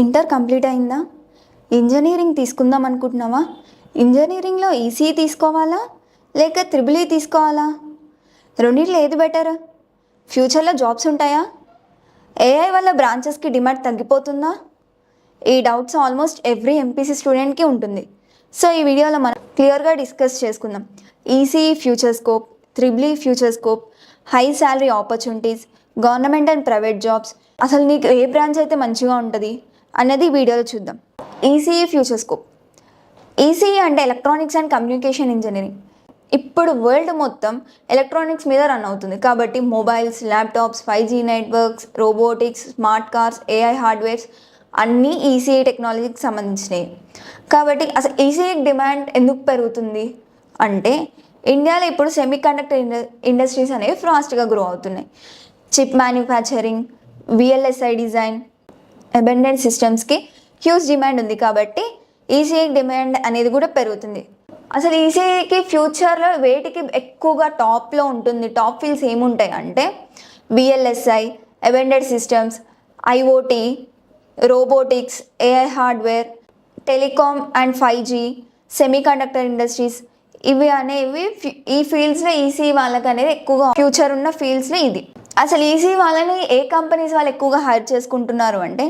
Inter complete అయిందా? Engineering తీసుకుందాం అనుకుంటున్నావా? ఇంజనీరింగ్లో ఈసీఈ తీసుకోవాలా లేక త్రిబుల్ ఈ తీసుకోవాలా? రెండిట్లో ఏది బెటర్? ఫ్యూచర్లో జాబ్స్ ఉంటాయా? ఏఐ వల్ల బ్రాంచెస్కి డిమాండ్ తగ్గిపోతుందా? ఈ డౌట్స్ ఆల్మోస్ట్ ఎవ్రీ ఎంపీసీ స్టూడెంట్కి ఉంటుంది. సో ఈ వీడియోలో మనం క్లియర్గా డిస్కస్ చేసుకుందాం. ECE future scope, triple E future scope, high salary opportunities, government and private jobs, అసలు నీకు ఏ బ్రాంచ్ అయితే మంచిగా ఉంటుంది అన్నది వీడియోలో చూద్దాం. ECE future scope. ఈసీఈ అంటే ఎలక్ట్రానిక్స్ అండ్ కమ్యూనికేషన్ ఇంజనీరింగ్. ఇప్పుడు వరల్డ్ మొత్తం ఎలక్ట్రానిక్స్ మీద రన్ అవుతుంది కాబట్టి mobiles, laptops, 5G networks, robotics, smart cars, AI hardwares అన్నీ ఈసీఈ టెక్నాలజీకి సంబంధించినవి. కాబట్టి అసలు ఈసీఈ డిమాండ్ ఎందుకు పెరుగుతుంది అంటే ఇండియాలో ఇప్పుడు సెమీ కండక్టర్ ఇండస్ట్రీస్ అనేవి ఫాస్ట్గా గ్రో అవుతున్నాయి. Chip manufacturing, VLSI design, embedded సిస్టమ్స్కి హ్యూజ్ డిమాండ్ ఉంది కాబట్టి ఈసీఈ డిమాండ్ అనేది కూడా పెరుగుతుంది. అసలు ఈసీఈకి ఫ్యూచర్లో వేటికి ఎక్కువగా టాప్లో ఉంటుంది, టాప్ ఫీల్డ్స్ ఏముంటాయి అంటే VLSI, embedded systems, IoT, robotics, AI hardware, telecom and 5G, semi conductor industries, ఇవి అనేవి ఈ ఫీల్డ్స్లో ఈసీఈ వాళ్ళకి అనేది ఎక్కువగా ఫ్యూచర్ ఉన్న ఫీల్డ్స్లో ఇది. అసలు ఈసీఈ వాళ్ళని ఏ కంపెనీస్ వాళ్ళు ఎక్కువగా హైర్ చేసుకుంటున్నారు అంటే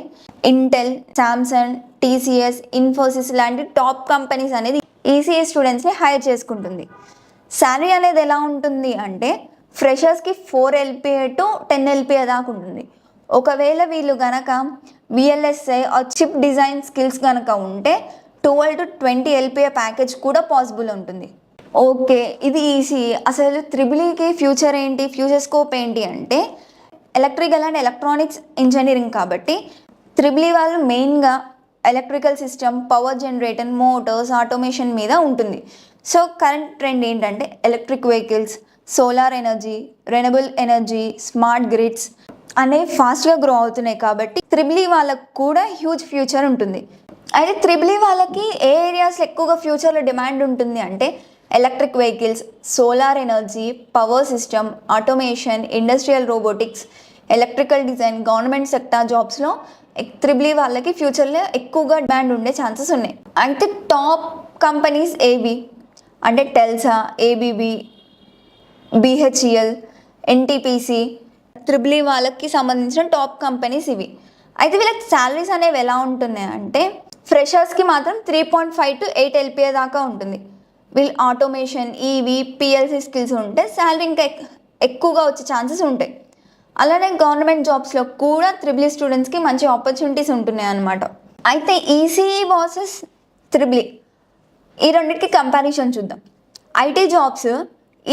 ఇంటెల్, శాంసంగ్, టీసీఎస్, ఇన్ఫోసిస్ లాంటి టాప్ కంపెనీస్ అనేది ఈసీఈ స్టూడెంట్స్ని హైర్ చేసుకుంటుంది. శాలరీ అనేది ఎలా ఉంటుంది అంటే ఫ్రెషర్స్కి 4 LPA టు 10 LPA దాకా ఉంటుంది. ఒకవేళ వీళ్ళు గనక విఎల్ఎస్ఐ చిప్ డిజైన్ స్కిల్స్ కనుక ఉంటే 12 to 20 LPA ప్యాకేజ్ కూడా పాసిబుల్ ఉంటుంది. ఓకే, ఇది ఈసీఈ. అసలు త్రిబుల్ ఈకి ఫ్యూచర్ ఏంటి, ఫ్యూచర్ స్కోప్ ఏంటి అంటే ఎలక్ట్రికల్ అండ్ ఎలక్ట్రానిక్స్ ఇంజనీరింగ్ కాబట్టి త్రిబుల్ ఈ వాళ్ళు మెయిన్గా electrical system, power generator, Motors, automation మీద ఉంటుంది. సో కరెంట్ ట్రెండ్ ఏంటంటే electric vehicles, solar energy, renewable energy, smart grids అనేవి ఫాస్ట్గా గ్రో అవుతున్నాయి కాబట్టి త్రిబుల్ ఈ వాళ్ళకు కూడా హ్యూజ్ ఫ్యూచర్ ఉంటుంది. అయితే త్రిబుల్ ఈ వాళ్ళకి ఏ ఏరియాస్లో ఎక్కువగా ఫ్యూచర్లో డిమాండ్ ఉంటుంది అంటే electric vehicles, solar energy, power system, automation, industrial robotics, electrical design, government sector జాబ్స్లో త్రిబుల్ ఈ వాళ్ళకి ఫ్యూచర్లో ఎక్కువగా డిమాండ్ ఉండే ఛాన్సెస్ ఉన్నాయి. అయితే టాప్ కంపెనీస్ ఏవి అంటే టెల్సా, ABB, BHEL, NTPC, triple E వాళ్ళకి సంబంధించిన టాప్ కంపెనీస్ ఇవి. అయితే వీళ్ళకి శాలరీస్ అనేవి ఎలా ఉంటున్నాయి అంటే ఫ్రెషర్స్కి మాత్రం 3.5 to 8 LPA దాకా ఉంటుంది. వీళ్ళు ఆటోమేషన్, ఈవీ, పిఎల్సీ స్కిల్స్ ఉంటే శాలరీ ఇంకా ఎక్కువగా వచ్చే ఛాన్సెస్ ఉంటాయి. అలానే గవర్నమెంట్ జాబ్స్లో కూడా త్రిబుల్ ఈ స్టూడెంట్స్కి మంచి ఆపర్చునిటీస్ ఉంటున్నాయి అన్నమాట. అయితే ఈసీఈ వర్సెస్ త్రిబుల్ ఈ రెండింటికి కంపారిజన్ చూద్దాం. ఐటీ జాబ్స్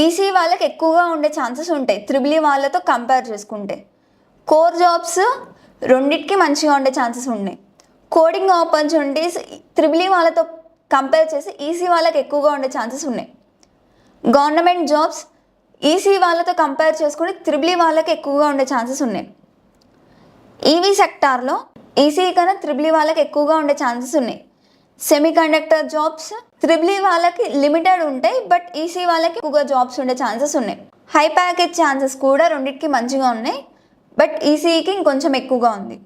ఈసీఈ వాళ్ళకి ఎక్కువగా ఉండే ఛాన్సెస్ ఉంటాయి త్రిబుల్ ఈ వాళ్ళతో కంపేర్ చేసుకుంటే. కోర్ జాబ్స్ రెండింటికి మంచిగా ఉండే ఛాన్సెస్ ఉన్నాయి. కోడింగ్ ఆపర్చునిటీస్ త్రిబుల్ ఈ వాళ్ళతో కంపేర్ చేసి ఈసీ వాళ్ళకి ఎక్కువగా ఉండే ఛాన్సెస్ ఉన్నాయి. గవర్నమెంట్ జాబ్స్ ఈసీ వాళ్ళతో కంపేర్ చేసుకుని త్రిబుల్ ఈ వాళ్ళకి ఎక్కువగా ఉండే ఛాన్సెస్ ఉన్నాయి. ఈవీ సెక్టార్లో ఈసీ కన్నా త్రిబుల్ ఈ వాళ్ళకి ఎక్కువగా ఉండే ఛాన్సెస్ ఉన్నాయి. Semi conductor jobs triple E వాళ్ళకి లిమిటెడ్ ఉంటాయి, బట్ ఈసీ వాళ్ళకి ఎక్కువగా జాబ్స్ ఉండే ఛాన్సెస్ ఉన్నాయి. హై ప్యాకేజ్ ఛాన్సెస్ కూడా రెండింటికి మంచిగా ఉన్నాయి, బట్ ఈసీఈకి ఇంకొంచెం ఎక్కువగా ఉంది.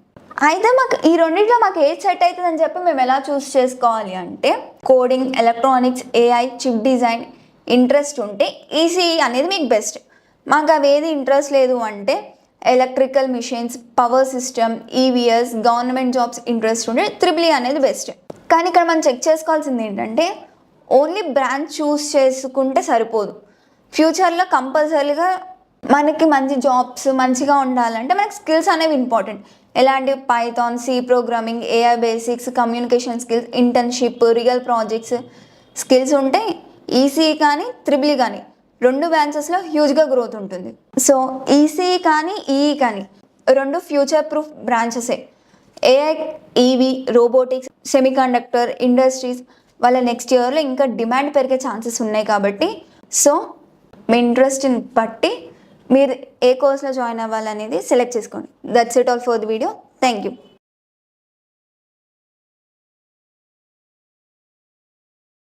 అయితే మాకు ఈ రెండింటిలో మాకు ఏది సెట్ అవుతుందని చెప్పి మేము ఎలా చూస్ చేసుకోవాలి అంటే coding, electronics, AI, chip design interest ఉంటే ఈసీఈ అనేది మీకు బెస్ట్. మాకు అవి ఏది ఇంట్రెస్ట్ లేదు అంటే electrical machines, power system, EVS, government jobs interest ఉంటే త్రిబుల్ ఈ అనేది బెస్ట్. కానీ ఇక్కడ మనం చెక్ చేసుకోవాల్సింది ఏంటంటే ఓన్లీ బ్రాంచ్ చూస్ చేసుకుంటే సరిపోదు. ఫ్యూచర్లో కంపల్సరీగా మనకి మంచి జాబ్స్ మంచిగా ఉండాలంటే మనకి స్కిల్స్ అనేవి ఇంపార్టెంట్. ఎలాంటి Python, C programming, AI basics, communication skills, internship, real projects skills ఉంటే ఈసీఈ కానీ త్రిబుల్ ఈ కానీ రెండు బ్రాంచెస్లో హ్యూజ్గా గ్రోత్ ఉంటుంది. సో ఈసీఈ కానీ ఈఈ కానీ రెండు ఫ్యూచర్ ప్రూఫ్ బ్రాంచెసే. AI, EV, robotics, semiconductor industries వాళ్ళ నెక్స్ట్ ఇయర్లో ఇంకా డిమాండ్ పెరిగే ఛాన్సెస్ ఉన్నాయి కాబట్టి సో మీ ఇంట్రెస్ట్ని బట్టి మీరు ఏ కోర్స్లో జాయిన్ అవ్వాలనేది సెలెక్ట్ చేసుకోండి. That's it all for the video. Thank you.